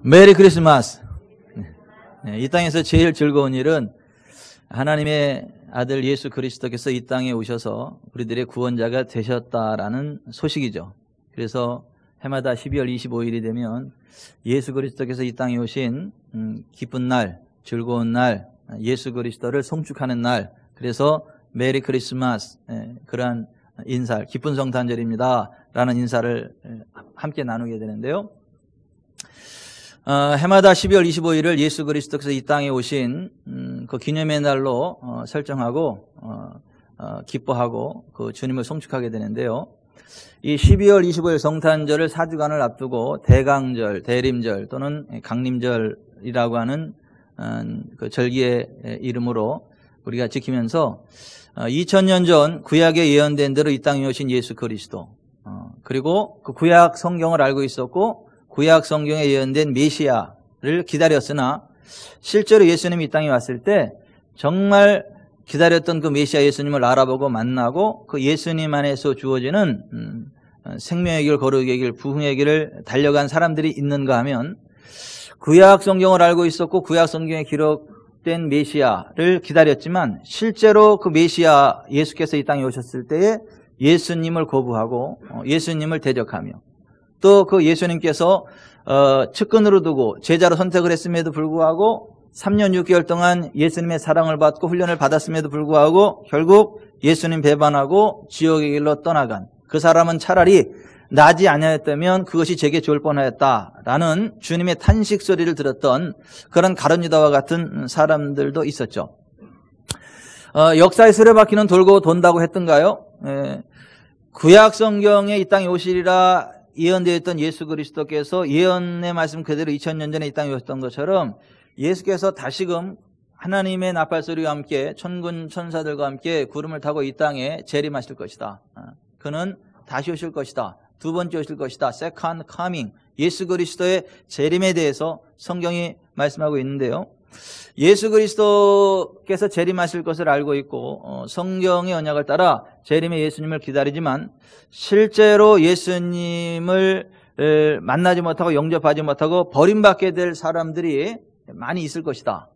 메리 크리스마스. 이 땅에서 제일 즐거운 일은 하나님의 아들 예수 그리스도께서 이 땅에 오셔서 우리들의 구원자가 되셨다라는 소식이죠. 그래서 해마다 12월 25일이 되면 예수 그리스도께서 이 땅에 오신 기쁜 날, 즐거운 날, 예수 그리스도를 송축하는 날, 그래서 메리 크리스마스, 그러한 인사, 기쁜 성탄절입니다 라는 인사를 함께 나누게 되는데요. 해마다 12월 25일을 예수 그리스도께서 이 땅에 오신 그 기념의 날로 설정하고 기뻐하고 그 주님을 송축하게 되는데요. 이 12월 25일 성탄절을 4주간을 앞두고 대강절, 대림절 또는 강림절이라고 하는 그 절기의 이름으로 우리가 지키면서 2000년 전 구약에 예언된 대로 이 땅에 오신 예수 그리스도, 그리고 그 구약 성경을 알고 있었고 구약 성경에 예언된 메시아를 기다렸으나 실제로 예수님이 이 땅에 왔을 때 정말 기다렸던 그 메시아 예수님을 알아보고 만나고 그 예수님 안에서 주어지는 생명의 길, 거룩의 길, 부흥의 길을 달려간 사람들이 있는가 하면 구약 성경을 알고 있었고 구약 성경에 기록된 메시아를 기다렸지만 실제로 그 메시아 예수께서 이 땅에 오셨을 때에 예수님을 거부하고 예수님을 대적하며 또 그 예수님께서 측근으로 두고 제자로 선택을 했음에도 불구하고 3년 6개월 동안 예수님의 사랑을 받고 훈련을 받았음에도 불구하고 결국 예수님 배반하고 지옥의 길로 떠나간 그 사람은 차라리 나지 아니하였다면 그것이 제게 좋을 뻔하였다라는 주님의 탄식 소리를 들었던 그런 가룟 유다와 같은 사람들도 있었죠. 역사의 수레바퀴는 돌고 돈다고 했던가요? 구약 성경에 이 땅에 오시리라 예언되어 있던 예수 그리스도께서 예언의 말씀 그대로 2000년 전에 이 땅에 오셨던 것처럼 예수께서 다시금 하나님의 나팔소리와 함께 천군 천사들과 함께 구름을 타고 이 땅에 재림하실 것이다. 그는 다시 오실 것이다. 두 번째 오실 것이다. Second coming. 예수 그리스도의 재림에 대해서 성경이 말씀하고 있는데요. 예수 그리스도께서 재림하실 것을 알고 있고 성경의 언약을 따라 재림의 예수님을 기다리지만 실제로 예수님을 만나지 못하고 영접하지 못하고 버림받게 될 사람들이 많이 있을 것이다.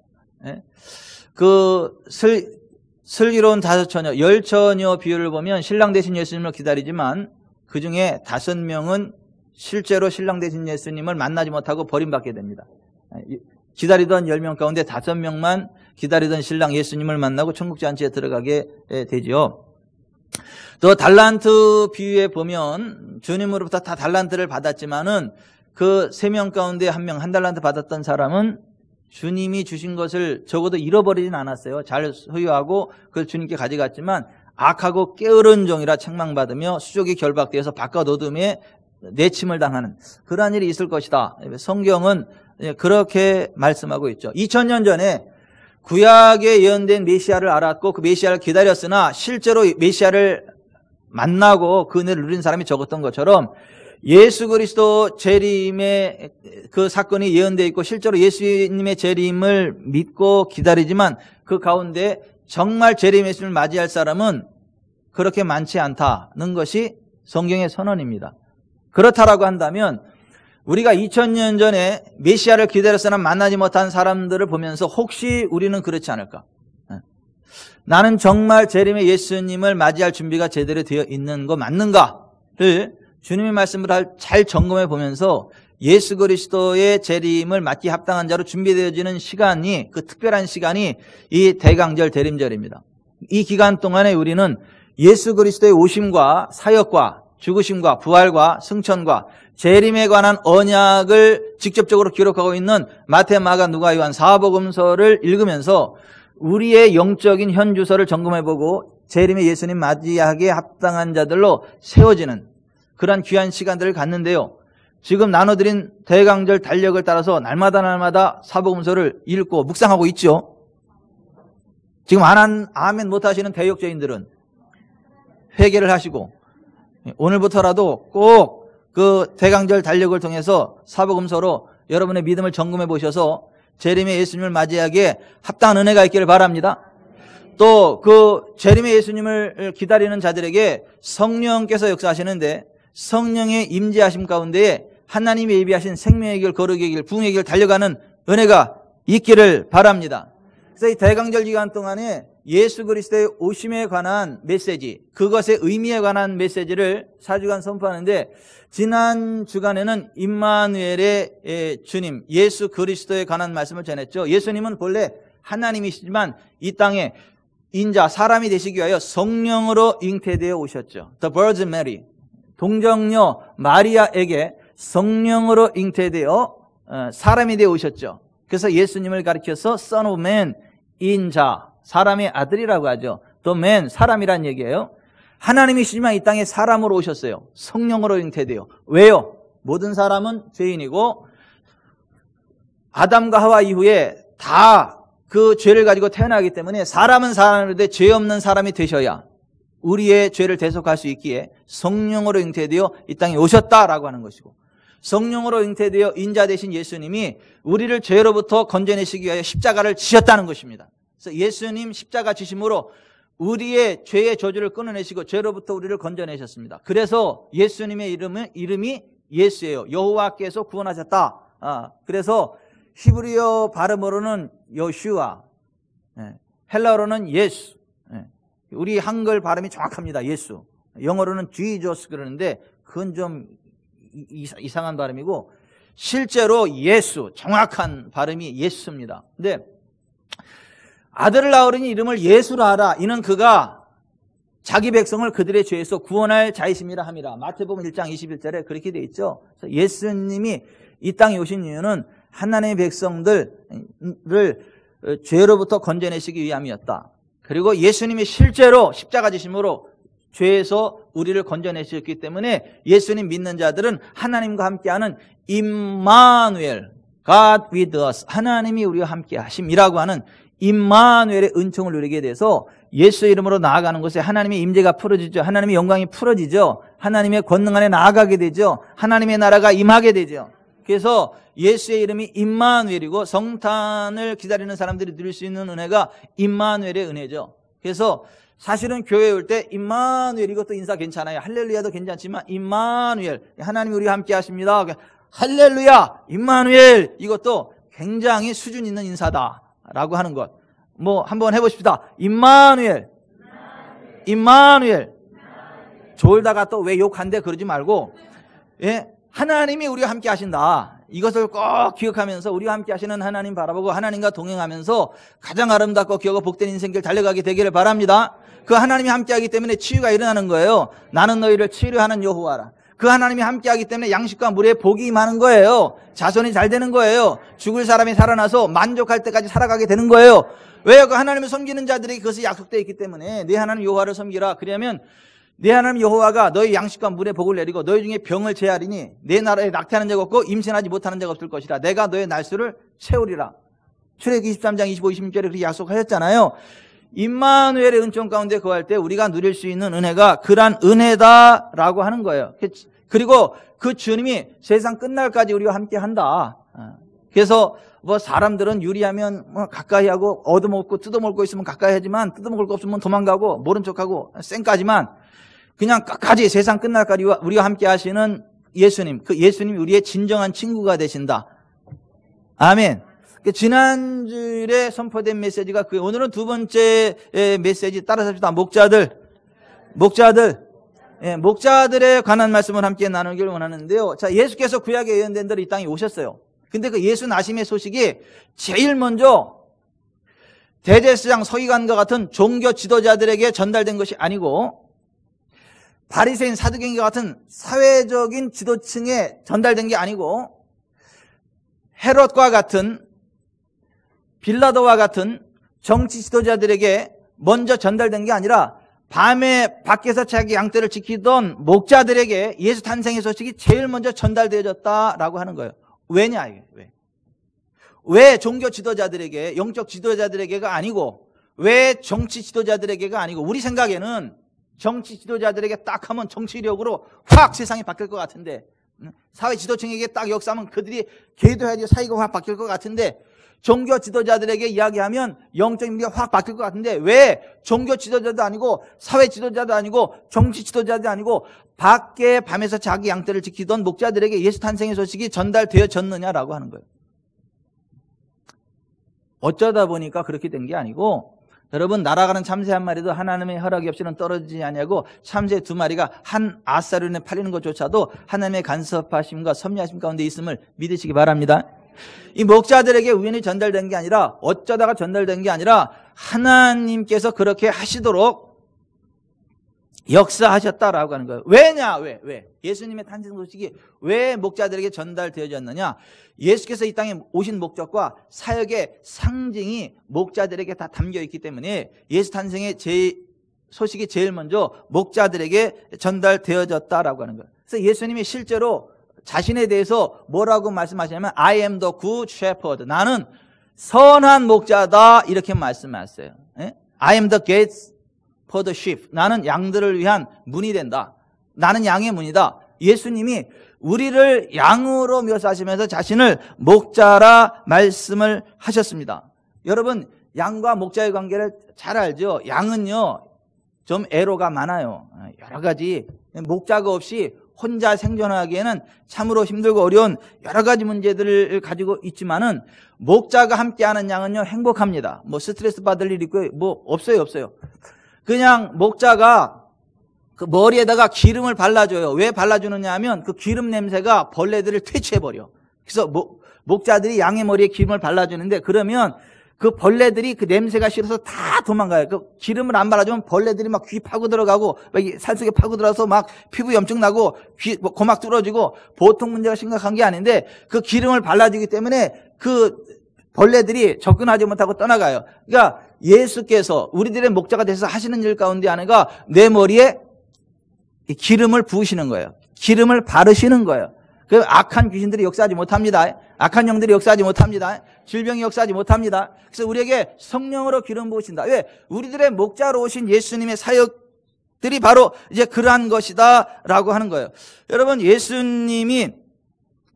그 슬기로운 5처녀, 10처녀 비율을 보면 신랑 되신 예수님을 기다리지만 그 중에 5명은 실제로 신랑 되신 예수님을 만나지 못하고 버림받게 됩니다. 기다리던 10명 가운데 5명만 기다리던 신랑 예수님을 만나고 천국잔치에 들어가게 되지요. 또 달란트 비유에 보면 주님으로부터 다 달란트를 받았지만은 그 3명 가운데 1명 한 달란트 받았던 사람은 주님이 주신 것을 적어도 잃어버리진 않았어요. 잘 소유하고 그걸 주님께 가져갔지만 악하고 게으른 종이라 책망받으며 수족이 결박되어서 바깥 어둠에 내침을 당하는 그러한 일이 있을 것이다. 성경은 그렇게 말씀하고 있죠. 2000년 전에 구약에 예언된 메시아를 알았고 그 메시아를 기다렸으나 실제로 메시아를 만나고 그 은혜를 누린 사람이 적었던 것처럼 예수 그리스도 재림의 그 사건이 예언되어 있고 실제로 예수님의 재림을 믿고 기다리지만 그 가운데 정말 재림 예수님을 맞이할 사람은 그렇게 많지 않다는 것이 성경의 선언입니다. 그렇다라고 한다면 우리가 2000년 전에 메시아를 기다렸으나 만나지 못한 사람들을 보면서 혹시 우리는 그렇지 않을까? 나는 정말 재림의 예수님을 맞이할 준비가 제대로 되어 있는 거 맞는가를 주님의 말씀을 잘 점검해 보면서 예수 그리스도의 재림을 맞기 합당한 자로 준비되어지는 시간이 그 특별한 시간이 이 대강절 대림절입니다. 이 기간 동안에 우리는 예수 그리스도의 오심과 사역과 죽으심과 부활과 승천과 재림에 관한 언약을 직접적으로 기록하고 있는 마태, 마가, 누가, 요한 사복음서를 읽으면서 우리의 영적인 현주소를 점검해보고 재림의 예수님 맞이하기에 합당한 자들로 세워지는 그런 귀한 시간들을 갖는데요. 지금 나눠드린 대강절 달력을 따라서 날마다 사복음서를 읽고 묵상하고 있죠. 지금 아멘 못하시는 대역죄인들은 회개를 하시고 오늘부터라도 꼭 그 대강절 달력을 통해서 사복음서로 여러분의 믿음을 점검해 보셔서 재림의 예수님을 맞이하기에 합당한 은혜가 있기를 바랍니다. 또 그 재림의 예수님을 기다리는 자들에게 성령께서 역사하시는데 성령의 임재하심 가운데에 하나님이 예비하신 생명의 길, 거룩의 길, 부흥의 길 달려가는 은혜가 있기를 바랍니다. 그래서 이 대강절 기간 동안에 예수 그리스도의 오심에 관한 메시지, 그것의 의미에 관한 메시지를 4주간 선포하는데, 지난 주간에는 임마누엘의 주님 예수 그리스도에 관한 말씀을 전했죠. 예수님은 본래 하나님이시지만 이 땅에 인자, 사람이 되시기 위하여 성령으로 잉태되어 오셨죠. The Virgin Mary, 동정녀 마리아에게 성령으로 잉태되어 사람이 되어 오셨죠. 그래서 예수님을 가리켜서 Son of Man, 인자, 사람의 아들이라고 하죠. The Man, 사람이란 얘기예요. 하나님이시지만 이 땅에 사람으로 오셨어요. 성령으로 잉태되어. 왜요? 모든 사람은 죄인이고 아담과 하와 이후에 다 그 죄를 가지고 태어나기 때문에 사람은 사람인데 죄 없는 사람이 되셔야 우리의 죄를 대속할 수 있기에 성령으로 잉태되어 이 땅에 오셨다라고 하는 것이고, 성령으로 잉태되어 인자 되신 예수님이 우리를 죄로부터 건져내시기 위하여 십자가를 지셨다는 것입니다. 그래서 예수님 십자가 지심으로 우리의 죄의 저주를 끊어내시고 죄로부터 우리를 건져내셨습니다. 그래서 예수님의 이름이 예수예요. 여호와께서 구원하셨다. 그래서 히브리어 발음으로는 여슈아, 헬라어로는 예수. 우리 한글 발음이 정확합니다. 예수. 영어로는 Jesus 그러는데 그건 좀 이상한 발음이고, 실제로 예수, 정확한 발음이 예수입니다. 근데 아들을 낳으리니 이름을 예수라 하라. 이는 그가 자기 백성을 그들의 죄에서 구원할 자이심이라 함이라. 마태복음 1장 21절에 그렇게 되어 있죠. 그래서 예수님이 이 땅에 오신 이유는 하나님의 백성들을 죄로부터 건져내시기 위함이었다. 그리고 예수님이 실제로 십자가 지심으로 죄에서 우리를 건져내셨기 때문에 예수님 믿는 자들은 하나님과 함께하는 임마누엘, God with us, 하나님이 우리와 함께 하심이라고 하는 임마누엘의 은총을 누리게 돼서 예수의 이름으로 나아가는 것에 하나님의 임재가 풀어지죠. 하나님의 영광이 풀어지죠. 하나님의 권능 안에 나아가게 되죠. 하나님의 나라가 임하게 되죠. 그래서 예수의 이름이 임마누엘이고, 성탄을 기다리는 사람들이 누릴 수 있는 은혜가 임마누엘의 은혜죠. 그래서 사실은 교회에 올 때 임마누엘, 이것도 인사 괜찮아요. 할렐루야도 괜찮지만 임마누엘, 하나님이 우리와 함께 하십니다. 할렐루야, 임마누엘, 이것도 굉장히 수준 있는 인사다라고 하는 것. 뭐 한번 해보십시다. 임마누엘, 임마누엘. 졸다가 또 왜 욕한대 그러지 말고, 하나님이 우리와 함께 하신다. 이것을 꼭 기억하면서 우리와 함께 하시는 하나님 바라보고 하나님과 동행하면서 가장 아름답고 귀하고 복된 인생길 달려가게 되기를 바랍니다. 그 하나님이 함께하기 때문에 치유가 일어나는 거예요. 나는 너희를 치료하는 여호와라. 그 하나님이 함께하기 때문에 양식과 물에 복이 임하는 거예요. 자손이 잘 되는 거예요. 죽을 사람이 살아나서 만족할 때까지 살아가게 되는 거예요. 왜요? 그 하나님을 섬기는 자들에게 그것이 약속되어 있기 때문에 내 하나님 여호와를 섬기라. 그러면 내 하나님 여호와가 너희 양식과 물에 복을 내리고 너희 중에 병을 제하리니 내 나라에 낙태하는 자가 없고 임신하지 못하는 자가 없을 것이라. 내가 너의 날수를 채우리라. 출애굽기 23장 25, 26절에 그렇게 약속하셨잖아요. 임마누엘의 은총 가운데 거할 때 우리가 누릴 수 있는 은혜가 그러한 은혜다라고 하는 거예요. 그리고 그 주님이 세상 끝날까지 우리와 함께 한다. 그래서 뭐 사람들은 유리하면 뭐 가까이 하고 얻어먹고 뜯어먹을 거 있으면 가까이 하지만 뜯어먹을 거 없으면 도망가고 모른 척하고 쌩까지만 그냥 끝까지 세상 끝날까지 우리와 함께 하시는 예수님, 그 예수님이 우리의 진정한 친구가 되신다. 아멘. 지난주에 선포된 메시지가 오늘은 두 번째 메시지 따라서 합시다. 목자들에 관한 말씀을 함께 나누기를 원하는데요. 자, 예수께서 구약에 예언된 대로 이 땅에 오셨어요. 근데 그 예수 나심의 소식이 제일 먼저 대제사장 서기관과 같은 종교 지도자들에게 전달된 것이 아니고 바리새인 사두개인과 같은 사회적인 지도층에 전달된 게 아니고 헤롯과 같은 빌라도와 같은 정치 지도자들에게 먼저 전달된 게 아니라 밤에 밖에서 자기 양떼를 지키던 목자들에게 예수 탄생의 소식이 제일 먼저 전달되어졌다라고 하는 거예요. 왜냐? 왜 종교 지도자들에게, 영적 지도자들에게가 아니고, 왜 정치 지도자들에게가 아니고, 우리 생각에는 정치 지도자들에게 딱 하면 정치력으로 확 세상이 바뀔 것 같은데 사회 지도층에게 딱 역사하면 그들이 계도해야지 사회가 확 바뀔 것 같은데, 종교 지도자들에게 이야기하면 영적인 미가 확 바뀔 것 같은데, 왜 종교 지도자도 아니고 사회 지도자도 아니고 정치 지도자도 아니고 밖에 밤에서 자기 양떼를 지키던 목자들에게 예수 탄생의 소식이 전달되어졌느냐라고 하는 거예요. 어쩌다 보니까 그렇게 된 게 아니고, 여러분, 날아가는 참새 한 마리도 하나님의 허락이 없이는 떨어지지 아니하고 참새 2마리가 한 아사륜에 팔리는 것조차도 하나님의 간섭하심과 섭리하심 가운데 있음을 믿으시기 바랍니다. 이 목자들에게 우연히 전달된 게 아니라, 어쩌다가 전달된 게 아니라 하나님께서 그렇게 하시도록 역사하셨다라고 하는 거예요. 왜냐? 왜? 예수님의 탄생 소식이 왜 목자들에게 전달되어졌느냐? 예수께서 이 땅에 오신 목적과 사역의 상징이 목자들에게 다 담겨 있기 때문에 예수 탄생의 소식이 제일 먼저 목자들에게 전달되어졌다라고 하는 거예요. 그래서 예수님이 실제로 자신에 대해서 뭐라고 말씀하시냐면 I am the good shepherd. 나는 선한 목자다, 이렇게 말씀하셨어요. I am the gate for the sheep. 나는 양들을 위한 문이 된다. 나는 양의 문이다. 예수님이 우리를 양으로 묘사하시면서 자신을 목자라 말씀을 하셨습니다. 여러분, 양과 목자의 관계를 잘 알죠? 양은요, 좀 애로가 많아요. 여러 가지. 목자가 없이 혼자 생존하기에는 참으로 힘들고 어려운 여러 가지 문제들을 가지고 있지만은, 목자가 함께하는 양은요, 행복합니다. 뭐 스트레스 받을 일 있고 뭐 없어요. 그냥 목자가 그 머리에다가 기름을 발라줘요. 왜 발라주느냐 하면 그 기름 냄새가 벌레들을 퇴치해버려. 그래서 목자들이 양의 머리에 기름을 발라주는데, 그러면 그 벌레들이 그 냄새가 싫어서 다 도망가요. 그 기름을 안 발라주면 벌레들이 막 귀 파고 들어가고 막 살 속에 파고 들어가서 막 피부 염증 나고 귀 고막 뚫어지고, 보통 문제가 심각한 게 아닌데 그 기름을 발라주기 때문에 그 벌레들이 접근하지 못하고 떠나가요. 그러니까 예수께서 우리들의 목자가 돼서 하시는 일 가운데 하나가 내 머리에 기름을 부으시는 거예요. 기름을 바르시는 거예요. 그 악한 귀신들이 역사하지 못합니다. 악한 영들이 역사하지 못합니다. 질병이 역사하지 못합니다. 그래서 우리에게 성령으로 기름 부으신다. 왜? 우리들의 목자로 오신 예수님의 사역들이 바로 이제 그러한 것이다라고 하는 거예요. 여러분, 예수님이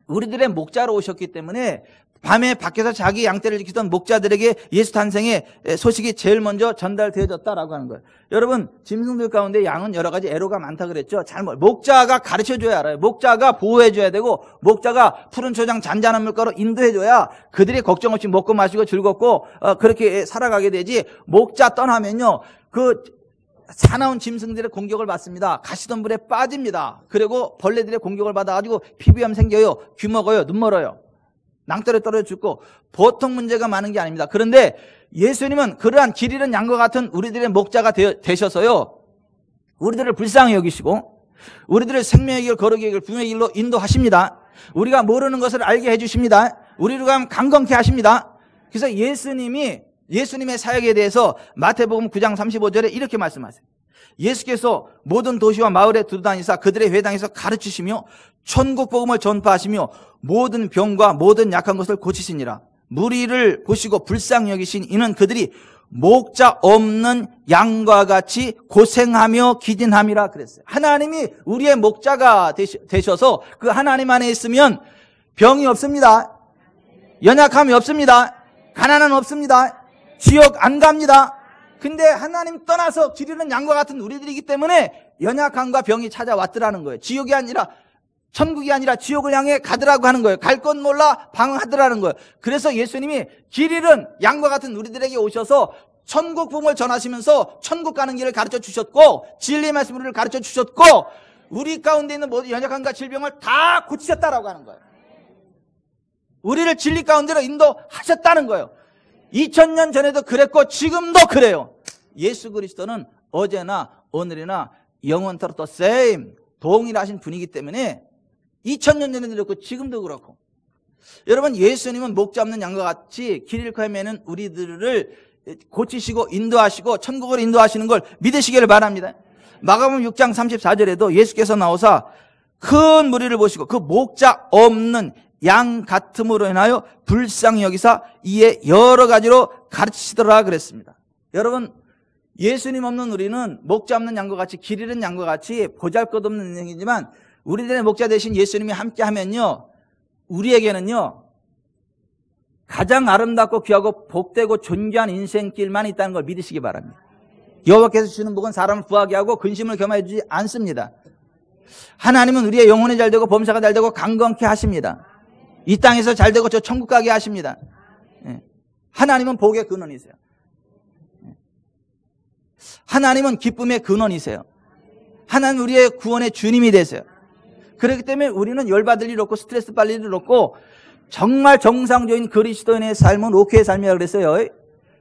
우리들의 목자로 오셨기 때문에 밤에 밖에서 자기 양떼를 지키던 목자들에게 예수 탄생의 소식이 제일 먼저 전달되어졌다라고 하는 거예요. 여러분, 짐승들 가운데 양은 여러 가지 애로가 많다 그랬죠. 목자가 가르쳐줘야 알아요. 목자가 보호해줘야 되고, 목자가 푸른 초장 잔잔한 물가로 인도해줘야 그들이 걱정 없이 먹고 마시고 즐겁고 그렇게 살아가게 되지, 목자 떠나면요, 그 사나운 짐승들의 공격을 받습니다. 가시덤불에 빠집니다. 그리고 벌레들의 공격을 받아가지고 피부염 생겨요. 귀 먹어요. 눈 멀어요. 낭떠러 떨어져 죽고, 보통 문제가 많은 게 아닙니다. 그런데 예수님은 그러한 길 잃은 양과 같은 우리들의 목자가 되셔서요, 우리들을 불쌍히 여기시고 우리들을 생명의 길, 거룩의 길, 부흥의 길로 인도하십니다. 우리가 모르는 것을 알게 해주십니다. 우리를 강건케 하십니다. 그래서 예수님의 사역에 대해서 마태복음 9장 35절에 이렇게 말씀하세요. 예수께서 모든 도시와 마을에 두루다니사 그들의 회당에서 가르치시며 천국 복음을 전파하시며 모든 병과 모든 약한 것을 고치시니라. 무리를 보시고 불쌍히 여기신 이는 그들이 목자 없는 양과 같이 고생하며 기진함이라 그랬어요. 하나님이 우리의 목자가 되셔서 그 하나님 안에 있으면 병이 없습니다. 연약함이 없습니다. 가난은 없습니다. 지옥 안 갑니다. 근데 하나님 떠나서 길 잃은 양과 같은 우리들이기 때문에 연약함과 병이 찾아왔더라는 거예요. 지옥이 아니라, 천국이 아니라 지옥을 향해 가더라고 하는 거예요. 갈 것 몰라 방황하더라는 거예요. 그래서 예수님이 길 잃은 양과 같은 우리들에게 오셔서 천국 복음을 전하시면서 천국 가는 길을 가르쳐 주셨고, 진리의 말씀을 가르쳐 주셨고, 우리 가운데 있는 모든 연약함과 질병을 다 고치셨다라고 하는 거예요. 우리를 진리 가운데로 인도하셨다는 거예요. 2000년 전에도 그랬고 지금도 그래요. 예수 그리스도는 어제나 오늘이나 영원토록 the same, 동일하신 분이기 때문에 2000년 전에도 그렇고 지금도 그렇고, 여러분, 예수님은 목자 없는 양과 같이 길 잃고 헤매는 우리들을 고치시고 인도하시고 천국으로 인도하시는 걸 믿으시기를 바랍니다. 마가복음 6장 34절에도 예수께서 나오사 큰 무리를 보시고 그 목자 없는 양 같음으로 인하여 불쌍히 여기사 이에 여러 가지로 가르치시더라 그랬습니다. 여러분, 예수님 없는 우리는 목자 없는 양과 같이 길 잃은 양과 같이 보잘것없는 인생이지만, 우리들의 목자 되신 예수님이 함께 하면요, 우리에게는요, 가장 아름답고 귀하고 복되고 존귀한 인생길만 있다는 걸 믿으시기 바랍니다. 여호와께서 주는 복은 사람을 부하게 하고 근심을 겸하여 주지 않습니다. 하나님은 우리의 영혼이 잘되고 범사가 잘되고 강건케 하십니다. 이 땅에서 잘되고 저 천국 가게 하십니다. 하나님은 복의 근원이세요. 하나님은 기쁨의 근원이세요. 하나님 우리의 구원의 주님이 되세요. 그렇기 때문에 우리는 열받을 일 없고 스트레스 받을 일 없고 정말 정상적인 그리스도인의 삶은 5K의 삶이라고 그랬어요.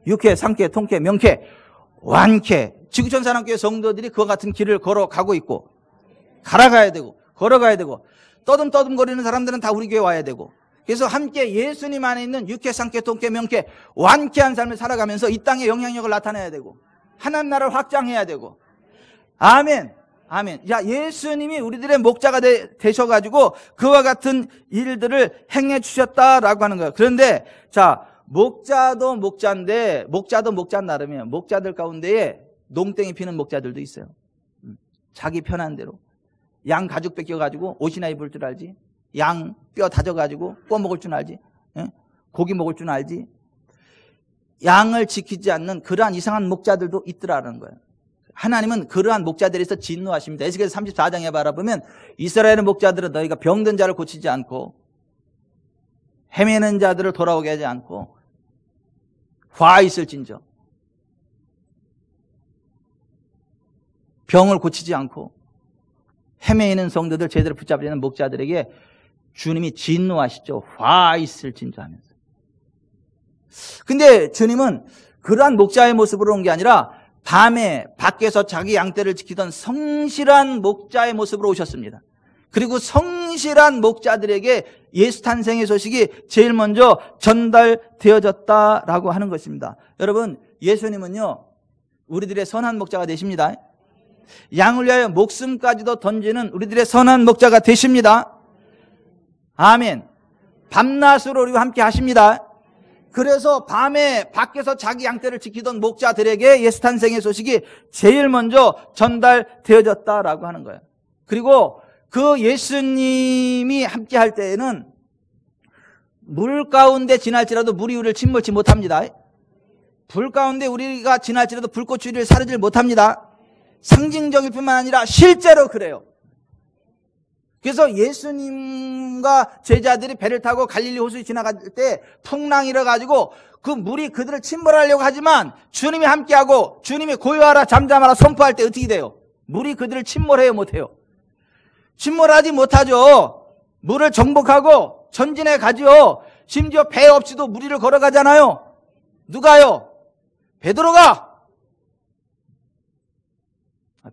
6K, 3K, 통쾌, 명쾌, 완쾌. 지구촌 사랑교회 성도들이 그와 같은 길을 걸어가고 있고 갈아가야 되고 걸어가야 되고 떠듬떠듬거리는 사람들은 다 우리 교회 와야 되고, 그래서 함께 예수님 안에 있는 6K, 3K, 통쾌, 명쾌, 완쾌한 삶을 살아가면서 이 땅에 영향력을 나타내야 되고 하나님 나라를 확장해야 되고. 아멘. 아멘. 자, 예수님이 우리들의 목자가 되셔가지고 그와 같은 일들을 행해 주셨다라고 하는 거예요. 그런데 자, 목자도 목자인데 목자도 목자 나름이에요. 목자들 가운데에 농땡이 피는 목자들도 있어요. 자기 편한 대로 양 가죽 뺏겨가지고 옷이나 입을 줄 알지, 양 뼈 다져가지고 구워 먹을 줄 알지, 고기 먹을 줄 알지, 양을 지키지 않는 그러한 이상한 목자들도 있더라는 거예요. 하나님은 그러한 목자들에서 진노하십니다. 에스겔 34장에 바라보면 이스라엘의 목자들은 너희가 병든 자를 고치지 않고 헤매는 자들을 돌아오게 하지 않고 화 있을진저 병을 고치지 않고 헤매이는 성도들 제대로 붙잡지 않는 목자들에게 주님이 진노하시죠. 화 있을진저 하면서. 근데 주님은 그러한 목자의 모습으로 온 게 아니라 밤에 밖에서 자기 양떼를 지키던 성실한 목자의 모습으로 오셨습니다. 그리고 성실한 목자들에게 예수 탄생의 소식이 제일 먼저 전달되어졌다라고 하는 것입니다. 여러분, 예수님은요, 우리들의 선한 목자가 되십니다. 양을 위하여 목숨까지도 던지는 우리들의 선한 목자가 되십니다. 아멘. 밤낮으로 우리와 함께 하십니다. 그래서 밤에 밖에서 자기 양떼를 지키던 목자들에게 예수 탄생의 소식이 제일 먼저 전달되어졌다라고 하는 거예요. 그리고 그 예수님이 함께 할 때에는 물 가운데 지날지라도 물이 우리를 침몰치 못합니다. 불 가운데 우리가 지날지라도 불꽃이 우리를 사르질 못합니다. 상징적일 뿐만 아니라 실제로 그래요. 그래서 예수님과 제자들이 배를 타고 갈릴리 호수 지나갈 때 풍랑이 일어가지고 그 물이 그들을 침몰하려고 하지만 주님이 함께하고 주님이 고요하라 잠잠하라 선포할 때 어떻게 돼요? 물이 그들을 침몰해요, 못해요? 침몰하지 못하죠. 물을 정복하고 전진해 가지요. 심지어 배 없이도 물 위를 걸어가잖아요. 누가요? 베드로가.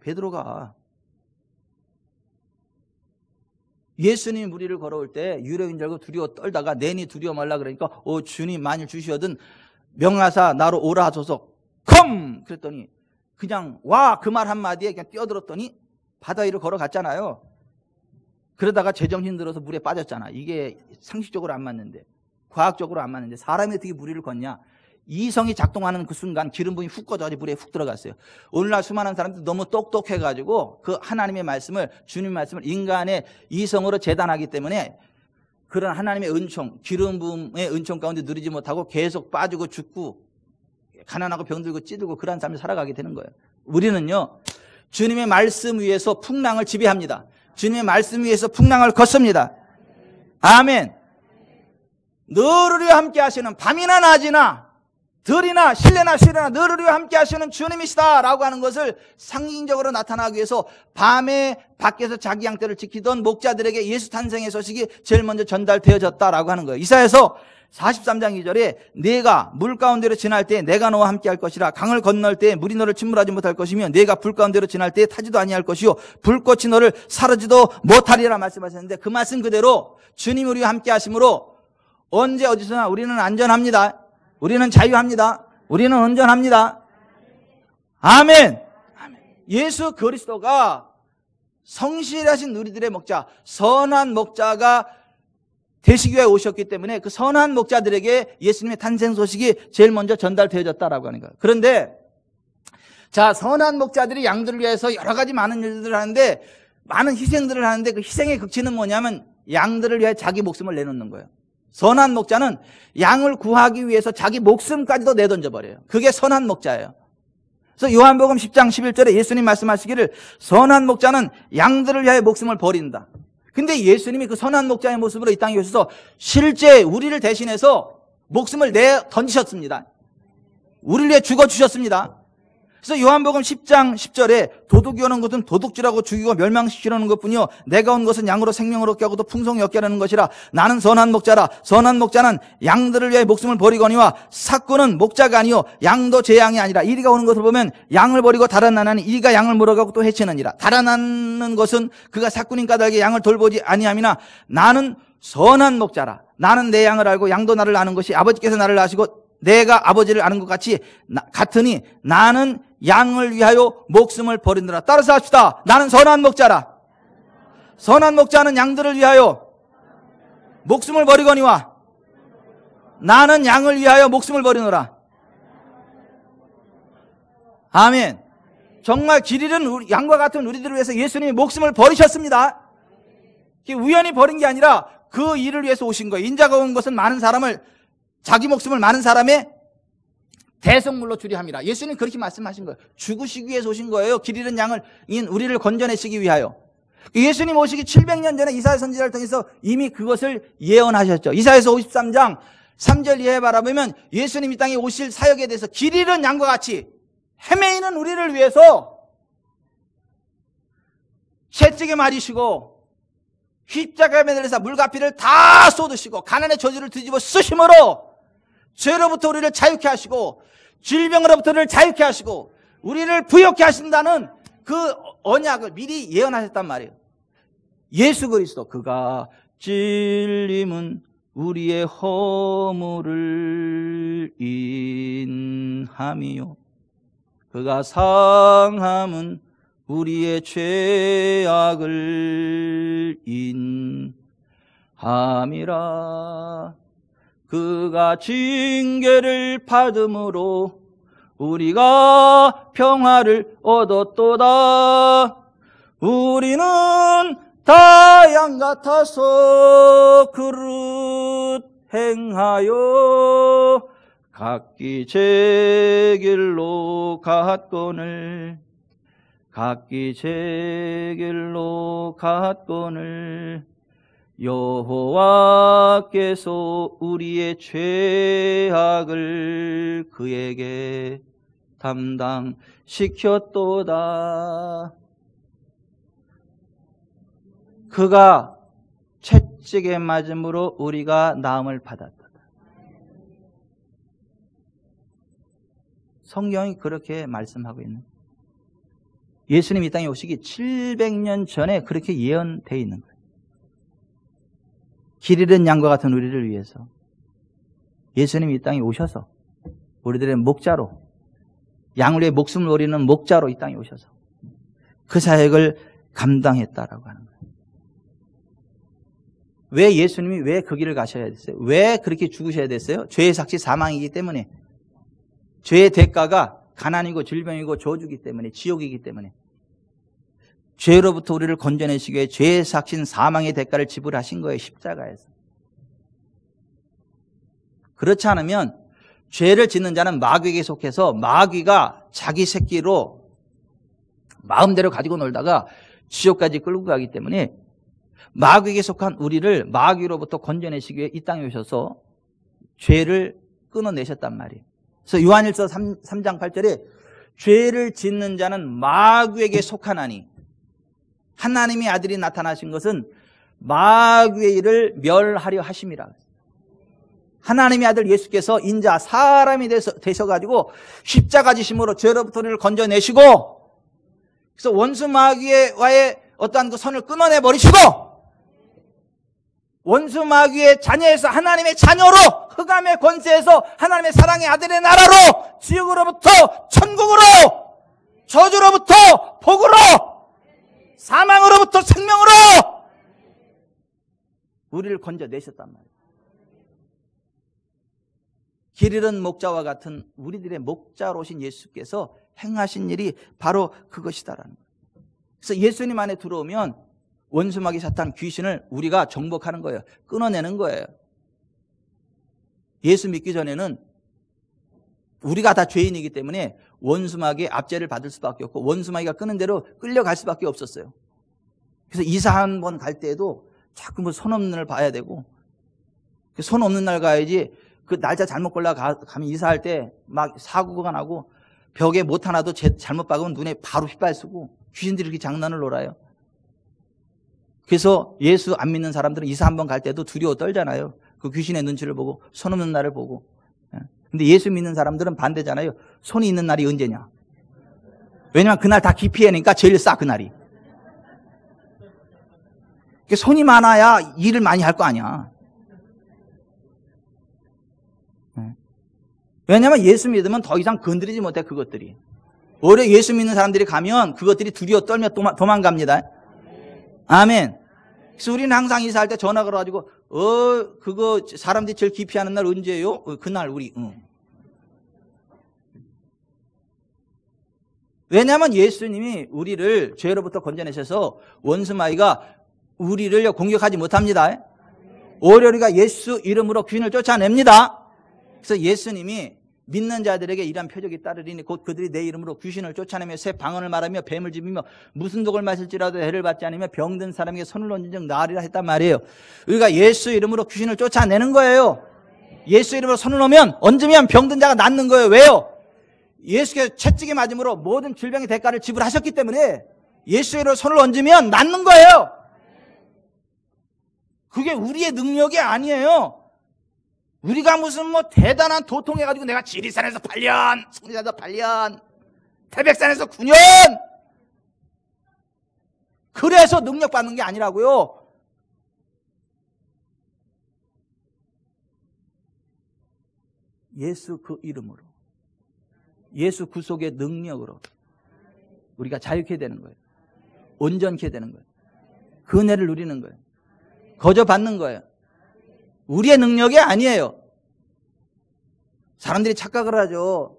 베드로가. 예수님이 물 위를 걸어올 때 유령인 줄 알고 두려워 떨다가 내니 두려워 말라 그러니까 주님 만일 주시거든 명하사 나로 오라 하소서 컴! 그랬더니 그냥 와! 그 말 한마디에 그냥 뛰어들었더니 바다 위를 걸어갔잖아요. 그러다가 제정신 들어서 물에 빠졌잖아. 이게 상식적으로 안 맞는데, 과학적으로 안 맞는데 사람이 어떻게 물 위를 걷냐. 이성이 작동하는 그 순간 기름 부음이 훅 꺼져가지고 물에 훅 들어갔어요. 오늘날 수많은 사람들이 너무 똑똑해가지고 그 하나님의 말씀을, 주님의 말씀을 인간의 이성으로 재단하기 때문에 그런 하나님의 은총, 기름 부음의 은총 가운데 누리지 못하고 계속 빠지고 죽고 가난하고 병들고 찌들고 그런 삶을 살아가게 되는 거예요. 우리는요, 주님의 말씀 위에서 풍랑을 지배합니다. 주님의 말씀 위에서 풍랑을 걷습니다. 아멘. 너를 위해 함께 하시는 밤이나 낮이나 들이나 실내나 실내나 너를 위해 함께 하시는 주님이시다 라고 하는 것을 상징적으로 나타나기 위해서 밤에 밖에서 자기 양떼를 지키던 목자들에게 예수 탄생의 소식이 제일 먼저 전달되어졌다라고 하는 거예요. 이사야서 43장 2절에 내가 물 가운데로 지날 때 내가 너와 함께 할 것이라. 강을 건널 때 물이 너를 침몰하지 못할 것이며 내가 불 가운데로 지날 때 타지도 아니할 것이요 불꽃이 너를 사르지도 못하리라 말씀하셨는데, 그 말씀 그대로 주님 우리와 함께 하심으로 언제 어디서나 우리는 안전합니다. 우리는 자유합니다. 우리는 온전합니다. 아멘. 예수 그리스도가 성실하신 우리들의 목자, 선한 목자가 되시기 위해 오셨기 때문에 그 선한 목자들에게 예수님의 탄생 소식이 제일 먼저 전달되어졌다라고 하는 거예요. 그런데 자, 선한 목자들이 양들을 위해서 여러 가지 많은 일들을 하는데 많은 희생들을 하는데 그 희생의 극치는 뭐냐면 양들을 위해 자기 목숨을 내놓는 거예요. 선한 목자는 양을 구하기 위해서 자기 목숨까지도 내던져 버려요. 그게 선한 목자예요. 그래서 요한복음 10장 11절에 예수님 말씀하시기를 선한 목자는 양들을 위하여 목숨을 버린다. 근데 예수님이 그 선한 목자의 모습으로 이 땅에 오셔서 실제 우리를 대신해서 목숨을 던지셨습니다. 우리를 위해 죽어주셨습니다. 그래서 요한복음 10장 10절에 도둑이 오는 것은 도둑질하고 죽이고 멸망시키려는 것뿐이요 내가 온 것은 양으로 생명을 얻게 하고도 풍성히 얻게 하려는 것이라. 나는 선한 목자라. 선한 목자는 양들을 위해 목숨을 버리거니와 삭구는 목자가 아니요 양도 제 양이 아니라. 이리가 오는 것을 보면 양을 버리고 달아나나니 이리가 양을 물어가고 또 해치느니라. 달아나는 것은 그가 삭구님 까닭에 양을 돌보지 아니함이나 나는 선한 목자라. 나는 내 양을 알고 양도 나를 아는 것이 아버지께서 나를 아시고 내가 아버지를 아는 것 같으니 나는 양을 위하여 목숨을 버리느라. 따라서 합시다. 나는 선한 목자라. 선한 목자는 양들을 위하여 목숨을 버리거니와 나는 양을 위하여 목숨을 버리노라. 아멘. 정말 길 잃은 양과 같은 우리들을 위해서 예수님이 목숨을 버리셨습니다. 우연히 버린 게 아니라 그 일을 위해서 오신 거예요. 인자가 온 것은 많은 사람을, 자기 목숨을 많은 사람의 대성물로 주려 함이라. 예수님 그렇게 말씀하신 거예요. 죽으시기 위해서 오신 거예요. 길 잃은 양을, 우리를 건져내시기 위하여. 예수님 오시기 700년 전에 이사야 선지자를 통해서 이미 그것을 예언하셨죠. 이사야서 53장 3절 이하에 바라보면 예수님 이 땅에 오실 사역에 대해서 길 잃은 양과 같이 헤매이는 우리를 위해서 채찍에 맞으시고 십자가에 매달려서 물가피를 다 쏟으시고 가난의 저주를 뒤집어 쓰심으로 죄로부터 우리를 자유케 하시고 질병으로부터 우리를 자유케 하시고 우리를 부욕케 하신다는 그 언약을 미리 예언하셨단 말이에요. 예수 그리스도 그가 찔림은 우리의 허물을 인함이요 그가 상함은 우리의 죄악을 인함이라. 그가 징계를 받음으로 우리가 평화를 얻었도다. 우리는 다 양 같아서 그릇 행하여 각기 제 길로 갔거늘 여호와께서 우리의 죄악을 그에게 담당시켰도다. 그가 채찍에 맞음으로 우리가 나음을 받았도다. 성경이 그렇게 말씀하고 있는 거예요. 예수님 이 땅에 오시기 700년 전에 그렇게 예언되어 있는 거예요. 길 잃은 양과 같은 우리를 위해서 예수님이 이 땅에 오셔서 우리들의 목자로, 양을 위해 목숨을 버리는 목자로 이 땅에 오셔서 그 사역을 감당했다라고 하는 거예요. 왜 예수님이 왜 그 길을 가셔야 됐어요? 왜 그렇게 죽으셔야 됐어요? 죄의 삭시 사망이기 때문에. 죄의 대가가 가난이고 질병이고 저주이기 때문에, 지옥이기 때문에. 죄로부터 우리를 건져내시기 위해 죄의 삭신 사망의 대가를 지불하신 거예요. 십자가에서. 그렇지 않으면 죄를 짓는 자는 마귀에게 속해서 마귀가 자기 새끼로 마음대로 가지고 놀다가 지옥까지 끌고 가기 때문에 마귀에게 속한 우리를 마귀로부터 건져내시기 위해 이 땅에 오셔서 죄를 끊어내셨단 말이에요. 그래서 요한일서 3장 8절에 죄를 짓는 자는 마귀에게 속하나니, 하나님의 아들이 나타나신 것은 마귀의 일을 멸하려 하심이라. 하나님의 아들 예수께서 인자 사람이 되셔가지고 십자가 지심으로 죄로부터 우리를 건져내시고, 그래서 원수 마귀와의 어떠한 그 선을 끊어내 버리시고, 원수 마귀의 자녀에서 하나님의 자녀로, 흑암의 권세에서 하나님의 사랑의 아들의 나라로, 지옥으로부터 천국으로, 저주로부터 복으로, 사망으로부터 생명으로 우리를 건져내셨단 말이에요. 길 잃은 목자와 같은 우리들의 목자로 오신 예수께서 행하신 일이 바로 그것이다라는 거예요. 그래서 예수님 안에 들어오면 원수마귀 사탄 귀신을 우리가 정복하는 거예요. 끊어내는 거예요. 예수 믿기 전에는 우리가 다 죄인이기 때문에 원수마귀의 압제를 받을 수밖에 없고 원수마귀가 끄는 대로 끌려갈 수밖에 없었어요. 그래서 이사 한 번 갈 때에도 자꾸 뭐 손 없는 날 봐야 되고, 손 없는 날 가야지. 그 날짜 잘못 가면 이사할 때 막 사고가 나고 벽에 못 하나도 잘못 박으면 눈에 바로 휘발 쓰고 귀신들이 이렇게 장난을 놀아요. 그래서 예수 안 믿는 사람들은 이사 한 번 갈 때도 두려워 떨잖아요. 그 귀신의 눈치를 보고 손 없는 날을 보고. 근데 예수 믿는 사람들은 반대잖아요. 손이 있는 날이 언제냐? 왜냐면 그날 다 기피해니까 제일 싸 그날이. 손이 많아야 일을 많이 할 거 아니야. 왜냐면 예수 믿으면 더 이상 건드리지 못해 그것들이. 오히려 예수 믿는 사람들이 가면 그것들이 두려워 떨며 도망갑니다. 아멘. 그래서 우리는 항상 이사할 때 전화 걸어가지고 그거 사람들이 제일 기피하는 날 언제예요? 그날 우리. 왜냐하면 예수님이 우리를 죄로부터 건져내셔서 원수마귀가 우리를 공격하지 못합니다. 오히려 우리가 예수 이름으로 귀신을 쫓아냅니다. 그래서 예수님이 믿는 자들에게 이러한 표적이 따르리니 곧 그들이 내 이름으로 귀신을 쫓아내며 새 방언을 말하며 뱀을 집이며 무슨 독을 마실지라도 해를 받지 않으며 병든 사람에게 손을 얹은 즉 나으리라 했단 말이에요. 우리가 예수 이름으로 귀신을 쫓아내는 거예요. 예수 이름으로 손을 얹으면 병든 자가 낫는 거예요. 왜요? 예수께서 채찍에 맞음으로 모든 질병의 대가를 지불하셨기 때문에 예수 이름으로 손을 얹으면 낫는 거예요. 그게 우리의 능력이 아니에요. 우리가 무슨 뭐 대단한 도통해가지고 내가 지리산에서 8년, 성리산에서 8년, 태백산에서 9년 그래서 능력 받는 게 아니라고요. 예수 그 이름으로, 예수 구속의 능력으로 우리가 자유케 되는 거예요. 온전케 되는 거예요. 그 은혜를 누리는 거예요. 거저 받는 거예요. 우리의 능력이 아니에요. 사람들이 착각을 하죠.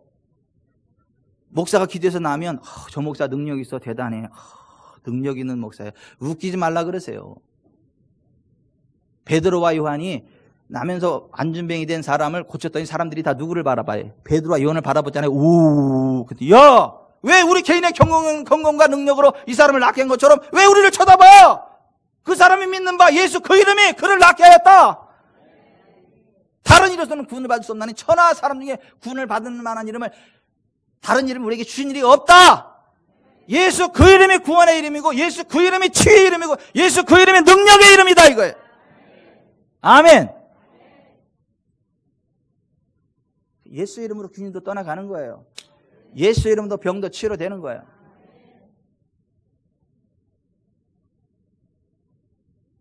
목사가 기도해서 나면 저 목사 능력 있어 대단해. 능력 있는 목사예요. 웃기지 말라 그러세요. 베드로와 요한이 나면서 안준병이 된 사람을 고쳤더니 사람들이 다 누구를 바라봐요? 베드로와 요한을 바라보잖아요. 우, 야, 왜 우리 개인의 경건과 능력으로 이 사람을 낫게 한 것처럼 왜 우리를 쳐다봐요? 그 사람이 믿는 바 예수 그 이름이 그를 낫게 하였다. 다른 이로서는 구원을 받을 수 없나니 천하 사람 중에 구원을 받을 만한 이름을 다른 이름 우리에게 주신 일이 없다. 예수 그 이름이 구원의 이름이고 예수 그 이름이 치유의 이름이고 예수 그 이름이 능력의 이름이다 이거예요. 아멘. 예수 이름으로 귀신도 떠나가는 거예요. 예수 이름으로 병도 치료되는 거예요.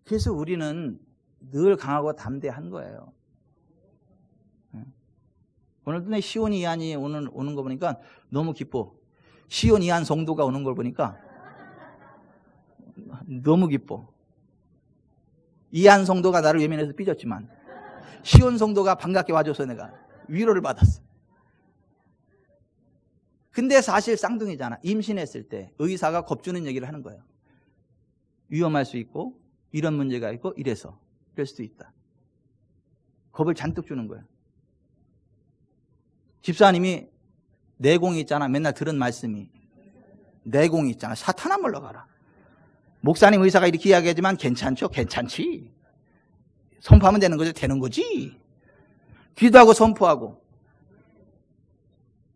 그래서 우리는 늘 강하고 담대한 거예요. 오늘도 시온 이한이 오는 거 보니까 너무 기뻐. 시온 이한 성도가 오는 걸 보니까 너무 기뻐. 이한 성도가 나를 외면해서 삐졌지만 시온 성도가 반갑게 와줘서 내가 위로를 받았어. 근데 사실 쌍둥이잖아. 임신했을 때 의사가 겁주는 얘기를 하는 거예요. 위험할 수 있고 이런 문제가 있고 이래서 그럴 수도 있다. 겁을 잔뜩 주는 거예요. 집사님이 내공이 있잖아. 맨날 들은 말씀이 내공이 있잖아. 사탄아 물러가라. 목사님 의사가 이렇게 이야기하지만 괜찮죠? 괜찮지. 선포하면 되는 거죠? 되는 거지. 기도하고 선포하고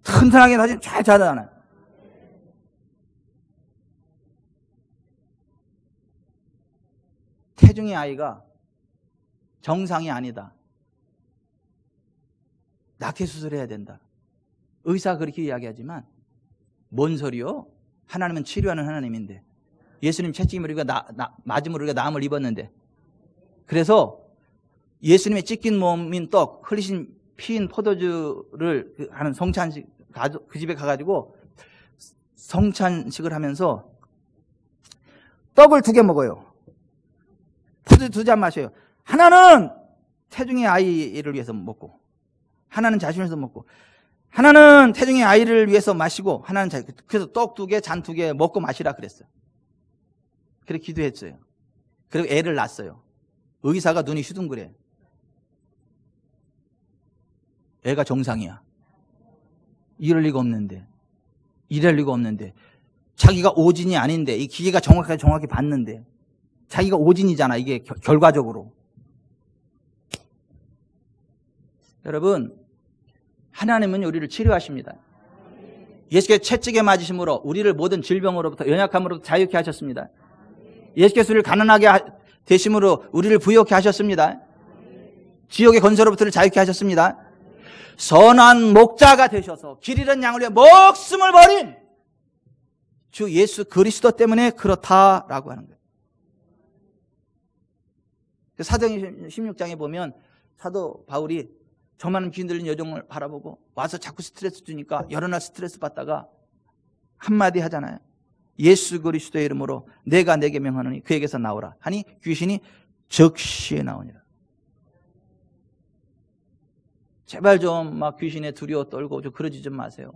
튼튼하게 다시 잘 자라잖아요. 태중의 아이가 정상이 아니다. 낙태 수술해야 된다. 의사가 그렇게 이야기하지만 뭔 소리요? 하나님은 치료하는 하나님인데 예수님 채찍을 우리가 맞음으로 우리가 나음을 입었는데 그래서 예수님의 찢긴 몸인 떡, 흘리신 피인 포도주를 하는 성찬식 그 집에 가가지고 성찬식을 하면서 떡을 2개 먹어요. 포도주 2잔 마셔요. 하나는 태중의 아이를 위해서 먹고 하나는 자신을 위해서 먹고 하나는 태중의 아이를 위해서 마시고 하나는 그래서 떡 2개, 잔 2개 먹고 마시라 그랬어요. 그렇게 기도했어요. 그리고 애를 낳았어요. 의사가 눈이 휘둥그래. 애가 정상이야. 이럴 리가 없는데. 자기가 오진이 아닌데, 이 기계가 정확히 봤는데, 자기가 오진이잖아, 이게 결과적으로. 여러분, 하나님은 우리를 치료하십니다. 예수께서 채찍에 맞으심으로 우리를 모든 질병으로부터, 연약함으로부터 자유케 하셨습니다. 예수께서 우리를 가난하게 되심으로 우리를 부유케 하셨습니다. 지옥의 건설로부터 자유케 하셨습니다. 선한 목자가 되셔서 길 잃은 양을 위해 목숨을 버린 주 예수 그리스도 때문에 그렇다라고 하는 거예요. 사도행전 16장에 보면 사도 바울이 저 많은 귀신 들린 여종을 바라보고 와서 자꾸 스트레스 주니까 여러 날 스트레스 받다가 한마디 하잖아요. 예수 그리스도의 이름으로 내가 내게 명하노니 그에게서 나오라 하니 귀신이 즉시에 나오니라. 제발 좀 막 귀신에 두려워 떨고 좀 그러지 좀 마세요.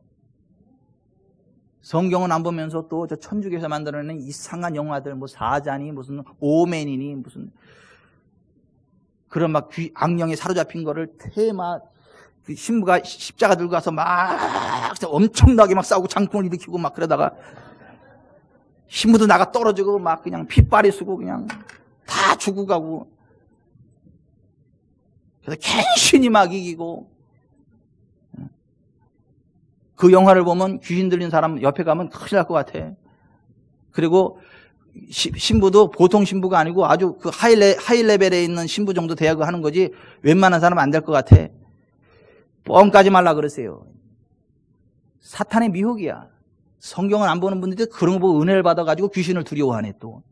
성경은 안 보면서 또 저 천주교에서 만들어내는 이상한 영화들, 뭐 사자니 무슨 오맨이니 무슨 그런 막 악령에 사로잡힌 거를 그 신부가 십자가 들고 가서 막 엄청나게 막 싸우고 장풍을 일으키고 막 그러다가 신부도 나가 떨어지고 막 그냥 핏발이 쓰고 그냥 다 죽고 가고 그래서 간신히 막 이기고 그 영화를 보면 귀신 들린 사람 옆에 가면 큰일 날 것 같아. 그리고 신부도 보통 신부가 아니고 아주 그 하이 레벨에 있는 신부 정도 돼야 하는 거지 웬만한 사람은 안 될 것 같아. 뻥 까지 말라 그러세요. 사탄의 미혹이야. 성경을 안 보는 분들이 그런 거 보고 은혜를 받아가지고 귀신을 두려워하네 또.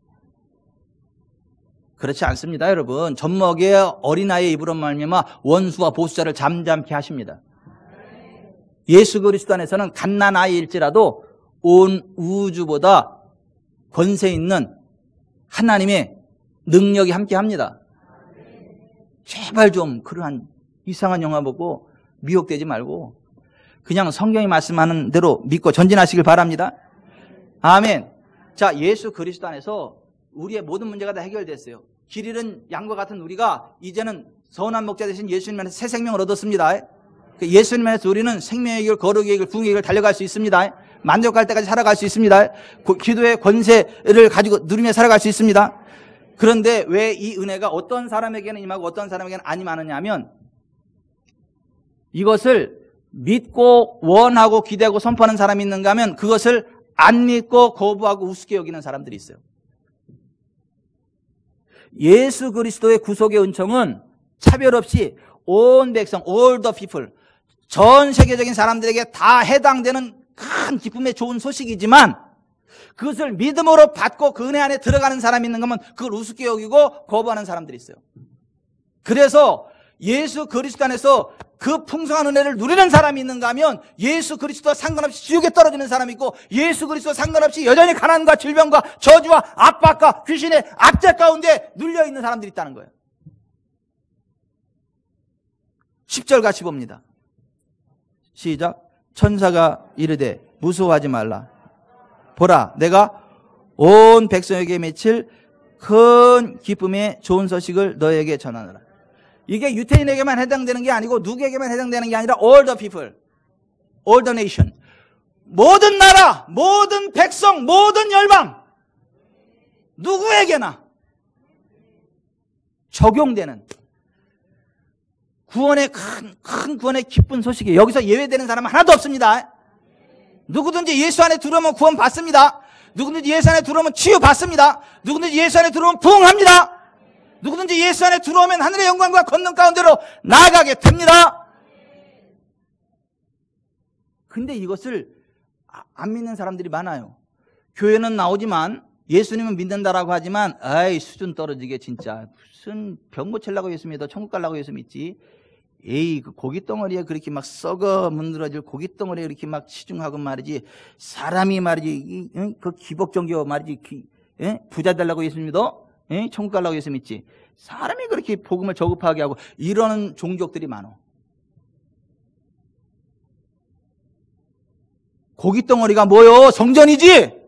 그렇지 않습니다, 여러분. 젖먹이의 어린아이의 입으로 말미암아 원수와 보수자를 잠잠케 하십니다. 예수 그리스도 안에서는 갓난아이일지라도 온 우주보다 권세 있는 하나님의 능력이 함께합니다. 제발 좀 그러한 이상한 영화 보고 미혹되지 말고 그냥 성경이 말씀하는 대로 믿고 전진하시길 바랍니다. 아멘. 자, 예수 그리스도 안에서 우리의 모든 문제가 다 해결됐어요. 길 잃은 양과 같은 우리가 이제는 선한 목자 되신 예수님 안에서 새 생명을 얻었습니다. 예수님 안에서 우리는 생명의 길, 거룩의 길, 궁의 길을 달려갈 수 있습니다. 만족할 때까지 살아갈 수 있습니다. 기도의 권세를 가지고 누리며 살아갈 수 있습니다. 그런데 왜 이 은혜가 어떤 사람에게는 임하고 어떤 사람에게는 안 임하느냐 하면 이것을 믿고 원하고 기대하고 선포하는 사람이 있는가 하면 그것을 안 믿고 거부하고 우습게 여기는 사람들이 있어요. 예수 그리스도의 구속의 은총은 차별 없이 온 백성, all the people, 전 세계적인 사람들에게 다 해당되는 큰 기쁨의 좋은 소식이지만 그것을 믿음으로 받고 그 은혜 안에 들어가는 사람이 있는가 하면 그걸 우습게 여기고 거부하는 사람들이 있어요. 그래서 예수 그리스도 안에서 그 풍성한 은혜를 누리는 사람이 있는가 하면 예수 그리스도와 상관없이 지옥에 떨어지는 사람이 있고 예수 그리스도와 상관없이 여전히 가난과 질병과 저주와 압박과 귀신의 압제 가운데 눌려있는 사람들이 있다는 거예요. 10절 같이 봅니다. 시작. 천사가 이르되 무서워하지 말라. 보라, 내가 온 백성에게 맺힐 큰 기쁨의 좋은 소식을 너에게 전하노라. 이게 유태인에게만 해당되는 게 아니고 누구에게만 해당되는 게 아니라 all the people, all the nation, 모든 나라, 모든 백성, 모든 열방, 누구에게나 적용되는 구원의 큰 구원의 기쁜 소식이에요. 여기서 예외되는 사람은 하나도 없습니다. 누구든지 예수 안에 들어오면 구원 받습니다. 누구든지 예수 안에 들어오면 치유 받습니다. 누구든지 예수 안에 들어오면 부흥합니다. 누구든지 예수 안에 들어오면 하늘의 영광과 권능 가운데로 나아가게 됩니다. 근데 이것을 안 믿는 사람들이 많아요. 교회는 나오지만 예수님은 믿는다라고 하지만 아이 수준 떨어지게 진짜 무슨 병 고치려고 예수 믿어 천국 가려고 예수 믿지. 에이 그 고깃덩어리에 그렇게 막 썩어 문드러질 고깃덩어리에 이렇게 막 치중하고 말이지 사람이 말이지 그 기복종교 말이지 부자 되려고 예수 믿어? 천국 가려고 예수 믿지. 사람이 그렇게 복음을 저급하게 하고 이러는 종족들이 많어. 고깃덩어리가 뭐요? 성전이지?